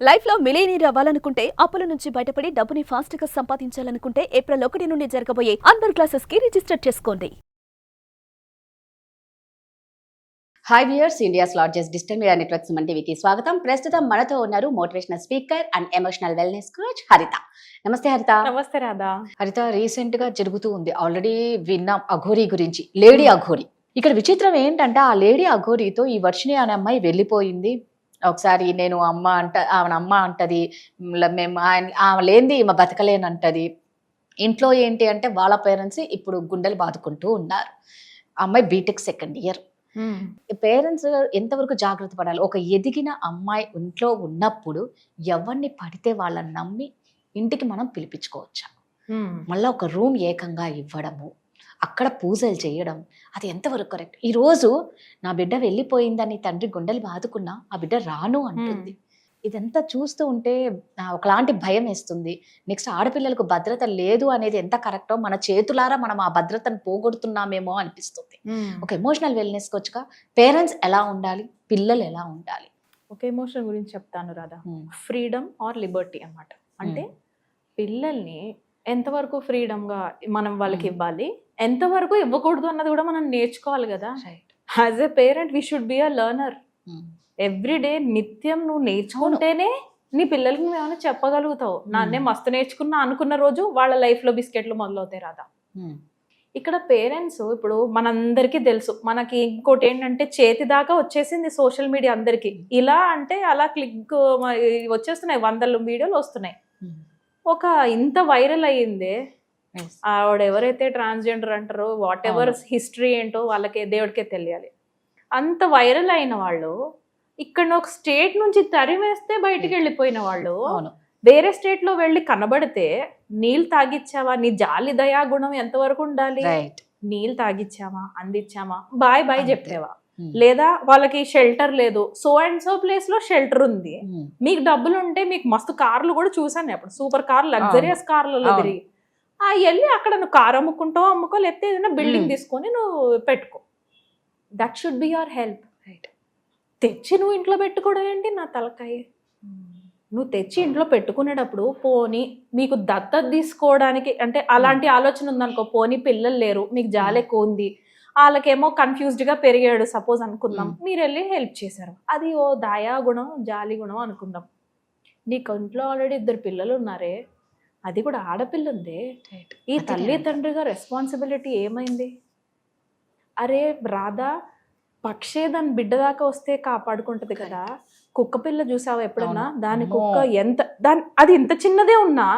Life లో millionaire అవ్వాలనుకుంటే అప్పుల నుంచి బయటపడి డబ్బుని ఫాస్ట్ గా సంపాదించాలనుకుంటే ఏప్రిల్ 1 నుండి జరగబోయే అన్వర్ క్లాసెస్ కి రిజిస్టర్ చేసుకోండి. Hi viewers, India's largest digital media network Suman టీవీకి స్వాగతం. ప్రస్తుతం మనతో ఉన్నారు motivational speaker and emotional wellness coach హరిత. నమస్తే హరిత. నమస్తే రాధా. హరిత, రీసెంట్ గా జరుగుతూ ఉంది, ఆల్రెడీ విన్నాం అఘోరీ గురించి, లేడీ అఘోరీ. ఇక్కడ విచిత్రం ఏంటంటే ఆ లేడీ అఘోరీతో ఈ వర్షిణి అనే అమ్మాయి వెళ్ళిపోయింది. ఒకసారి నేను అమ్మ ఆమె అమ్మ అంటది, మేము ఆమె లేనిది ఈమె బతకలేనంటది. ఇంట్లో ఏంటి అంటే వాళ్ళ పేరెంట్స్ ఇప్పుడు గుండెలు బాదుకుంటూ ఉన్నారు. అమ్మాయి బీటెక్ సెకండ్ ఇయర్. పేరెంట్స్ ఎంతవరకు జాగ్రత్త పడాలి? ఒక ఎదిగిన అమ్మాయి ఇంట్లో ఉన్నప్పుడు ఎవరిని పడితే వాళ్ళని నమ్మి ఇంటికి మనం పిలిపించుకోవచ్చా? మళ్ళీ ఒక రూమ్ ఏకంగా ఇవ్వడము, అక్కడ పూజలు చేయడం, అది ఎంతవరకు కరెక్ట్? ఈరోజు నా బిడ్డ వెళ్ళిపోయిందని తండ్రి గుండెలు బాదుకున్నా ఆ బిడ్డ రాను అంటుంది. ఇదంతా చూస్తూ ఉంటే ఒకలాంటి భయం వేస్తుంది. నెక్స్ట్ ఆడపిల్లలకు భద్రత లేదు అనేది ఎంత కరెక్టో మన చేతులారా మనం ఆ భద్రతను పోగొడుతున్నామేమో అనిపిస్తుంది. ఒక ఎమోషనల్ వెల్నెస్ కోచ్గా పేరెంట్స్ ఎలా ఉండాలి, పిల్లలు ఎలా ఉండాలి? ఒక ఎమోషన్ గురించి చెప్తాను రాధా. ఫ్రీడమ్ ఆర్ లిబర్టీ అన్నమాట. అంటే పిల్లల్ని ఎంతవరకు ఫ్రీడమ్గా మనం వాళ్ళకి ఇవ్వాలి, ఎంతవరకు ఇవ్వకూడదు అన్నది కూడా మనం నేర్చుకోవాలి కదా. As a parent we should be a learner. Everyday నిత్యం నువ్వు నేర్చుకుంటేనే నీ పిల్లలకి నువ్వు ఏమైనా చెప్పగలుగుతావు. నాన్నే మస్తు నేర్చుకున్నా అనుకున్న రోజు వాళ్ళ లైఫ్లో బిస్కెట్లు మొదలవుతాయి రాదా. ఇక్కడ పేరెంట్స్ ఇప్పుడు మనందరికీ తెలుసు, మనకి ఇంకోటి ఏంటంటే చేతి దాకా వచ్చేసింది సోషల్ మీడియా అందరికి. ఇలా అంటే అలా క్లిక్ వచ్చేస్తున్నాయి, వందల వీడియోలు వస్తున్నాయి. ఒక ఇంత వైరల్ అయ్యిందే, ఆవిడ ఎవరైతే ట్రాన్స్జెండర్ అంటారో వాట్ ఎవర్ హిస్టరీ ఏంటో వాళ్ళకి దేవుడికే తెలియాలి. అంత వైరల్ అయిన వాళ్ళు ఇక్కడ ఒక స్టేట్ నుంచి తరిమేస్తే బయటికి వెళ్ళిపోయిన వాళ్ళు వేరే స్టేట్ లో వెళ్ళి కనబడితే నీళ్ళు తాగిచ్చావా, నీ జాలి దయా గుణం ఎంతవరకు ఉండాలి? నీళ్ళు తాగిచ్చామా, అందించామా, బాయ్ బాయ్ చెప్పేవా? లేదా వాళ్ళకి షెల్టర్ లేదు, సో అండ్ సో ప్లేస్ లో షెల్టర్ ఉంది, మీకు డబ్బులు ఉంటే మీకు మస్తు కార్లు కూడా చూసాను అప్పుడు, సూపర్ కార్, లగ్జరియస్ కార్లలో తిరిగి వెళ్ళి అక్కడ నువ్వు కారు అమ్ముకుంటావు, అమ్ముకో, లేకపోతే ఏదైనా బిల్డింగ్ తీసుకొని నువ్వు పెట్టుకో. That should be your help. తెచ్చి నువ్వు ఇంట్లో పెట్టుకోవడం ఏంటి నా తలకాయ? నువ్వు తెచ్చి ఇంట్లో పెట్టుకునేటప్పుడు పోనీ మీకు దత్తత తీసుకోవడానికి అంటే అలాంటి ఆలోచన ఉందనుకో, పోనీ పిల్లలు లేరు, మీకు జాలి ఎక్కువ ఉంది, వాళ్ళకేమో కన్ఫ్యూజ్డ్గా పెరిగాడు సపోజ్ అనుకుందాం, మీరు వెళ్ళి హెల్ప్ చేశారు, అది ఓ దయా గుణం, జాలి గుణం అనుకుందాం. నీకు ఇంట్లో ఆల్రెడీ 2 పిల్లలు ఉన్నారే, అది కూడా ఆడపిల్ల ఉంది, ఈ తల్లి తండ్రిగా రెస్పాన్సిబిలిటీ ఏమైంది? అరే రాధా, పక్షే దాని బిడ్డ దాకా వస్తే కాపాడుకుంటది కదా. కుక్క పిల్ల చూసావా ఎప్పుడన్నా? దాని కుక్క అది ఇంత చిన్నదే ఉన్నా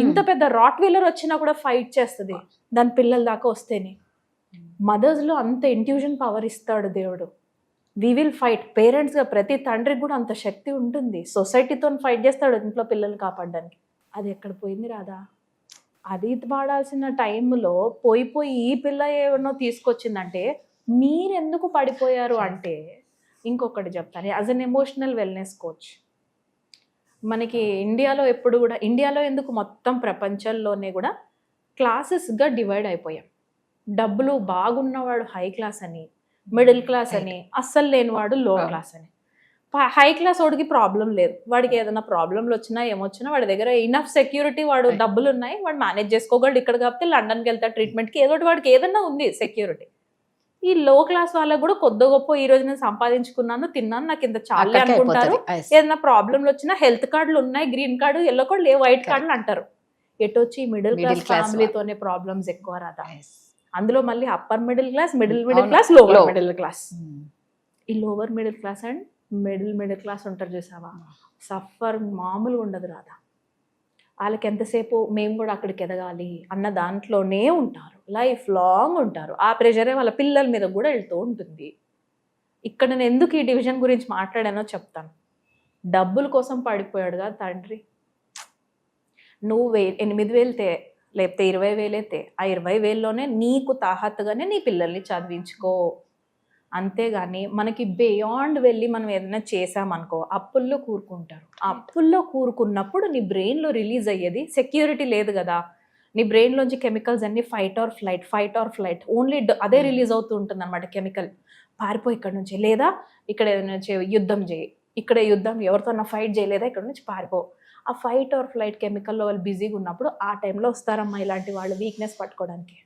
ఇంత పెద్ద రాట్ వీలర్ వచ్చినా కూడా ఫైట్ చేస్తుంది దాని పిల్లల దాకా వస్తేనే. మదర్స్ లో అంత ఇంట్యూజన్ పవర్ ఇస్తాడు దేవుడు. We will fight. పేరెంట్స్ గా ప్రతి తండ్రికి కూడా అంత శక్తి ఉంటుంది. సొసైటీతో ఫైట్ చేస్తాడు ఇంట్లో పిల్లల్ని కాపాడడానికి. అది ఎక్కడ పోయింది రాదా? అది వాడాల్సిన టైంలో పోయి ఈ పిల్ల ఏమన్నా తీసుకొచ్చిందంటే మీరెందుకు పడిపోయారు అంటే. ఇంకొకటి చెప్తాను, as an emotional wellness coach, మనకి ఇండియాలో ఎప్పుడు కూడా, ఇండియాలో ఎందుకు మొత్తం ప్రపంచంలోనే కూడా క్లాసెస్గా డివైడ్ అయిపోయాం. డబ్బులు బాగున్నవాడు హై క్లాస్ అని, మిడిల్ క్లాస్ అని, అస్సలు లేనివాడు లో క్లాస్ అని. హై క్లాస్ వాడికి ప్రాబ్లం లేదు, వాడికి ఏదైనా ప్రాబ్లంలు వచ్చినా ఏమొచ్చినా వాడి దగ్గర ఇనఫ్ సెక్యూరిటీ, వాడు డబ్బులు ఉన్నాయి, వాడు మేనేజ్ చేసుకోగలడు. ఇక్కడ కాకపోతే లండన్కి వెళ్తాడు ట్రీట్మెంట్కి, ఏదో వాడికి ఏదైనా ఉంది సెక్యూరిటీ. ఈ లో క్లాస్ వాళ్ళకు కూడా కొద్ది గొప్ప ఈ రోజు నేను సంపాదించుకున్నాను, తిన్నాను, నాకు ఇంత చాలే అనుకుంటారు. ఏదైనా ప్రాబ్లంలు వచ్చినా హెల్త్ కార్డులు ఉన్నాయి, గ్రీన్ కార్డు, ఎల్లో కార్డు లేవు, వైట్ కార్డులు అంటారు. ఎటొచ్చి మిడిల్ క్లాస్ ఫ్యామిలీతోనే ప్రాబ్లమ్స్ ఎక్కువ రాదా. అందులో మళ్ళీ upper middle class, middle class, lower middle class. ఈ lower middle class and middle class ఉంటారు చూసావా, సఫర్ మామూలుగా ఉండదు రాదా. వాళ్ళకి ఎంతసేపు మేము కూడా అక్కడికి ఎదగాలి అన్న దాంట్లోనే ఉంటారు, లైఫ్ లాంగ్ ఉంటారు. ఆ ప్రెషరే వాళ్ళ పిల్లల మీద కూడా వెళ్తూ ఉంటుంది. ఇక్కడ నేను ఎందుకు ఈ డివిజన్ గురించి మాట్లాడానో చెప్తాను. డబ్బుల కోసం పడిపోయాడుగా తండ్రి. నువ్వు 8,000 లేకపోతే 20,000 ఆ 20,000లోనే నీకు తాహత్తుగానే నీ పిల్లల్ని చదివించుకో. అంతేగాని మనకి బియాండ్ వెళ్ళి మనం ఏదైనా చేసామనుకో అప్పుల్లో కూరుకుంటారు. అప్పుల్లో కూరుకున్నప్పుడు నీ బ్రెయిన్లో రిలీజ్ అయ్యేది సెక్యూరిటీ లేదు కదా. నీ బ్రెయిన్లోంచి కెమికల్స్ అన్ని ఫైట్ ఆర్ ఫ్లైట్ ఓన్లీ అదే రిలీజ్ అవుతూ ఉంటుంది అనమాట. కెమికల్ పారిపోయి ఇక్కడ నుంచి, లేదా ఇక్కడ ఏదైనా యుద్ధం చేయి, ఇక్కడ యుద్ధం ఎవరితో ఫైట్ చేయలేదా, ఇక్కడ నుంచి పారిపో. ఆ ఫైట్ ఆర్ ఫ్లైట్ కెమికల్లో వాళ్ళు బిజీగా ఉన్నప్పుడు ఆ టైంలో వస్తారమ్మా ఇలాంటి వాళ్ళు వీక్నెస్ పట్టుకోవడానికి.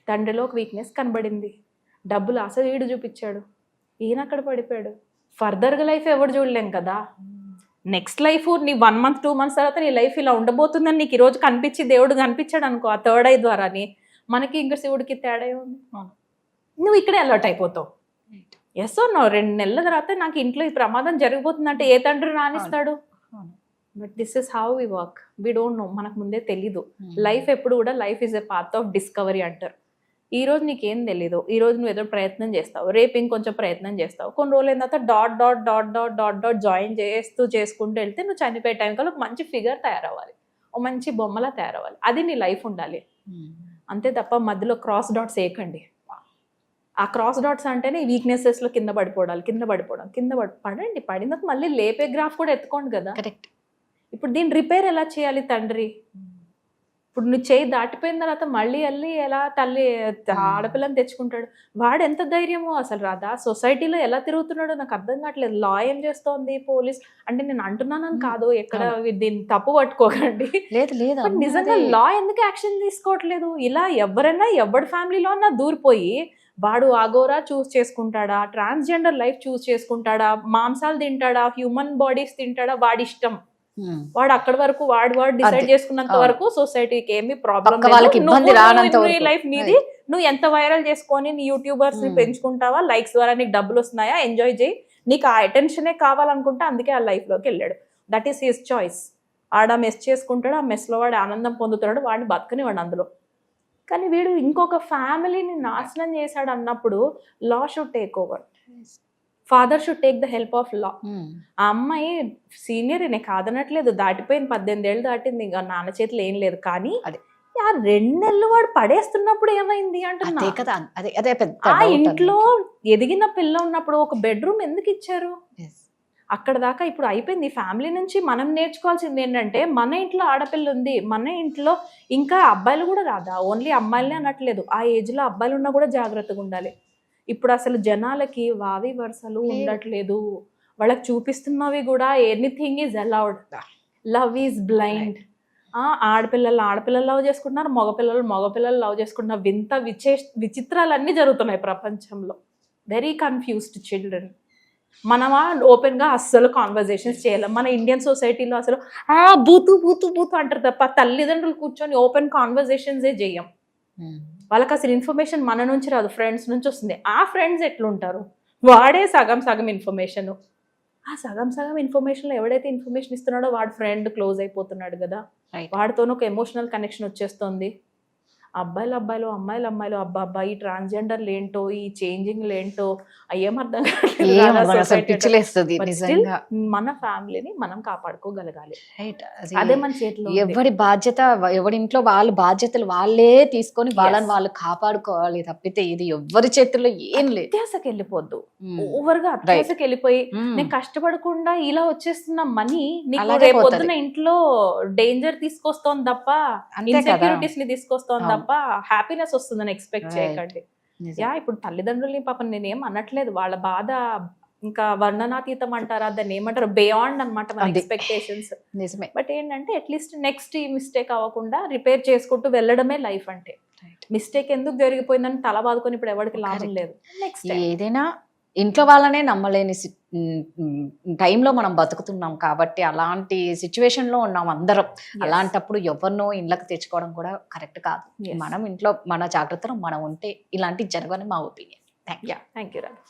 తండ్రిలో ఒక వీక్నెస్ కనబడింది, డబ్బులు ఆశ వీడు చూపించాడు, ఈయన అక్కడ పడిపోయాడు. ఫర్దర్గా లైఫ్ ఎవరు చూడలేం కదా. నెక్స్ట్ లైఫ్ నీ 1 month 2 months తర్వాత నీ లైఫ్ ఇలా ఉండబోతుందని నీకు ఈరోజు కనిపించి దేవుడు కనిపించాడు అనుకో ఆ థర్డ్ ఐ ద్వారాని, మనకి ఇంకా శివుడికి తేడా ఉంది. నువ్వు ఇక్కడే అలర్ట్ అయిపోతావు. ఎస్ నో 2 నెలల తర్వాత నాకు ఇంట్లో ఈ ప్రమాదం జరిగిపోతుందంటే ఏ తండ్రి రానిస్తాడు? But this is how we work. We don't know, మనకు ముందే తెలీదు. లైఫ్ ఎప్పుడు కూడా life is a path of discovery అంటారు. ఈ రోజు నీకేం తెలీదు, ఈ రోజు నువ్వు ఏదో ప్రయత్నం చేస్తావు, రేపు ఇంకొంచెం ప్రయత్నం చేస్తావు, కొన్ని రోజులు అయిన తర్వాత dot dot dot dot dot dot join చేసుకుంటూ వెళ్తే నువ్వు చనిపోయే టైం కల్లా ఒక మంచి ఫిగర్ తయారవ్వాలి, ఒక మంచి బొమ్మలా తయారవ్వాలి. అది నీ లైఫ్ ఉండాలి అంతే తప్ప మధ్యలో క్రాస్ డాట్స్ వేయకండి. ఆ క్రాస్ డాట్స్ అంటేనే వీక్నెసెస్లో కింద పడిపోవడం పడండి. పడినాక మళ్ళీ లేపే గ్రాఫ్ కూడా ఎత్తుకోండి కదా. కరెక్ట్. ఇప్పుడు దీన్ని రిపేర్ ఎలా చేయాలి తండ్రి? ఇప్పుడు నువ్వు చేయి దాటిపోయిన తర్వాత మళ్ళీ వెళ్ళి ఎలా తల్లి ఆడపిల్లని తెచ్చుకుంటాడు? వాడు ఎంత ధైర్యమో అసలు రాదా. సొసైటీలో ఎలా తిరుగుతున్నాడో నాకు అర్థం కావట్లేదు. లా ఏం చేస్తోంది, పోలీస్ అంటే నేను అంటున్నానని కాదు, ఎక్కడ దీన్ని తప్పు పట్టుకోకండి. లేదు నిజంగా లా ఎందుకు యాక్షన్ తీసుకోవట్లేదు? ఇలా ఎవరైనా ఎవరి ఫ్యామిలీలో అన్నా దూరిపోయి వాడు అగోరా చూస్ చేసుకుంటాడా, ట్రాన్స్జెండర్ లైఫ్ చూస్ చేసుకుంటాడా, మాంసాలు తింటాడా, హ్యూమన్ బాడీస్ తింటాడా, వాడి ఇష్టం. వాడు అక్కడి వరకు వాడు డిసైడ్ చేసుకున్నంత వరకు సొసైటీకి ఏమి ప్రాబ్లం లైఫ్ నీది. నువ్వు ఎంత వైరల్ చేసుకొని నీ యూట్యూబర్స్ ని పెంచుకుంటావా, లైక్స్ ద్వారా నీకు డబ్బులు వస్తున్నాయా, ఎంజాయ్ చేయి. నీకు ఆ అటెన్షనే కావాలనుకుంటే అందుకే ఆ లైఫ్ లోకి వెళ్ళాడు. That is his choice. ఆడ మెస్ చేసుకుంటాడు, ఆ మెస్ లో వాడు ఆనందం పొందుతాడు, వాడిని బతకనివాడు అందులో. కానీ వీడు ఇంకొక ఫ్యామిలీని నాశనం చేశాడు అన్నప్పుడు లా should take over. Father should take the help of law. ఆ అమ్మాయి సీనియర్ నేను కాదనట్లేదు, దాటిపోయిన 18 ఏళ్ళు దాటింది, ఇంకా నాన్న చేతిలో ఏం లేదు. కానీ ఆ 2 నెలలు వాడు పడేస్తున్నప్పుడు ఏమైంది అంటున్నా. ఆ ఇంట్లో ఎదిగిన పిల్ల ఉన్నప్పుడు ఒక బెడ్రూమ్ ఎందుకు ఇచ్చారు? అక్కడ దాకా ఇప్పుడు అయిపోయింది. ఫ్యామిలీ నుంచి మనం నేర్చుకోవాల్సింది ఏంటంటే, మన ఇంట్లో ఆడపిల్ల ఉంది, మన ఇంట్లో ఇంకా అబ్బాయిలు కూడా రాదా, ఓన్లీ అమ్మాయిలనే అనట్లేదు, ఆ ఏజ్ లో అబ్బాయిలు ఉన్నా కూడా జాగ్రత్తగా ఉండాలి. ఇప్పుడు అసలు జనాలకి వావి వరుసలు ఉండట్లేదు. వాళ్ళకి చూపిస్తున్నవి కూడా anything is allowed. Love is blind. ఆడపిల్లలు లవ్ చేసుకుంటున్నారు, మగపిల్లలు లవ్ చేసుకుంటున్నారు. విచిత్రాలన్నీ జరుగుతున్నాయి ప్రపంచంలో. Very confused children. మనమా ఓపెన్ గా అస్సలు కాన్వర్జేషన్స్ చేయలేం. మన ఇండియన్ సొసైటీలో అసలు బూతు బూతు బూతు అంటారు తప్ప తల్లిదండ్రులు కూర్చొని ఓపెన్ కాన్వర్జేషన్సే చెయ్యం. వాళ్ళకి అసలు ఇన్ఫర్మేషన్ మన నుంచి రాదు, ఫ్రెండ్స్ నుంచి వస్తుంది. ఆ ఫ్రెండ్స్ ఎట్లుంటారు, వాడే సగం ఇన్ఫర్మేషన్. ఆ సగం ఇన్ఫర్మేషన్లో ఎవడైతే ఇన్ఫర్మేషన్ ఇస్తున్నాడో వాడు ఫ్రెండ్ క్లోజ్ అయిపోతున్నాడు కదా. వాడితోనూ ఒక ఎమోషనల్ కనెక్షన్ వచ్చేస్తుంది. అబ్బాయిలు అమ్మాయిలు అబ్బా ఈ ట్రాన్స్జెండర్లు ఏంటో, ఈ చేంజింగ్ ఏంటో ఏమర్థం మన ఫ్యామిలీని మనం కాపాడుకోగలగాలి. అదే మన చేతిలో. ఎవరి బాధ్యత, ఎవరింట్లో వాళ్ళ బాధ్యతలు వాళ్ళే తీసుకొని వాళ్ళని వాళ్ళు కాపాడుకోవాలి తప్పితే ఇది ఎవరి చేతుల్లో ఏం లేదు. అత్యాసకి వెళ్ళిపోద్దు, ఓవర్ గా అత్యాసకి వెళ్ళిపోయి నేను కష్టపడకుండా ఇలా వచ్చేస్తున్న మనీ నీకు రేపు పొద్దున ఇంట్లో డేంజర్ తీసుకొస్తోంది తప్ప, ఇన్సెక్యూరిటీస్ ని తీసుకొస్తోంది తప్ప హ్యాపీనెస్ వస్తుందని ఎక్స్పెక్ట్ చేయకండి. ఇప్పుడు తల్లిదండ్రుల్ని పాపం నేనేం అనట్లేదు, వాళ్ళ బాధ ఇంకా వర్ణనాతీతం అంటారా, దాన్ని ఏమంటారు, బియాండ్ అనమాట మన ఎక్స్పెక్టేషన్స్. బట్ ఏంటంటే అట్లీస్ట్ నెక్స్ట్ ఈ మిస్టేక్ అవ్వకుండా రిపేర్ చేసుకుంటూ వెళ్ళడమే లైఫ్ అంటే. మిస్టేక్ ఎందుకు జరిగిపోయిందని తల బాదుకొని ఇప్పుడు ఎవరికి లాభం లేదు. నెక్స్ట్ ఏదైనా ఇంట్లో వాళ్ళనే నమ్మలేని టైంలో మనం బతుకుతున్నాం కాబట్టి అలాంటి సిచ్యువేషన్లో ఉన్నాం అందరం. అలాంటప్పుడు ఎవరినో ఇళ్ళకి తెచ్చుకోవడం కూడా కరెక్ట్ కాదు. మనం ఇంట్లో మన జాగ్రత్తలు మనం ఉంటే ఇలాంటివి జరగని మా ఒపీనియన్. Thank you Radha.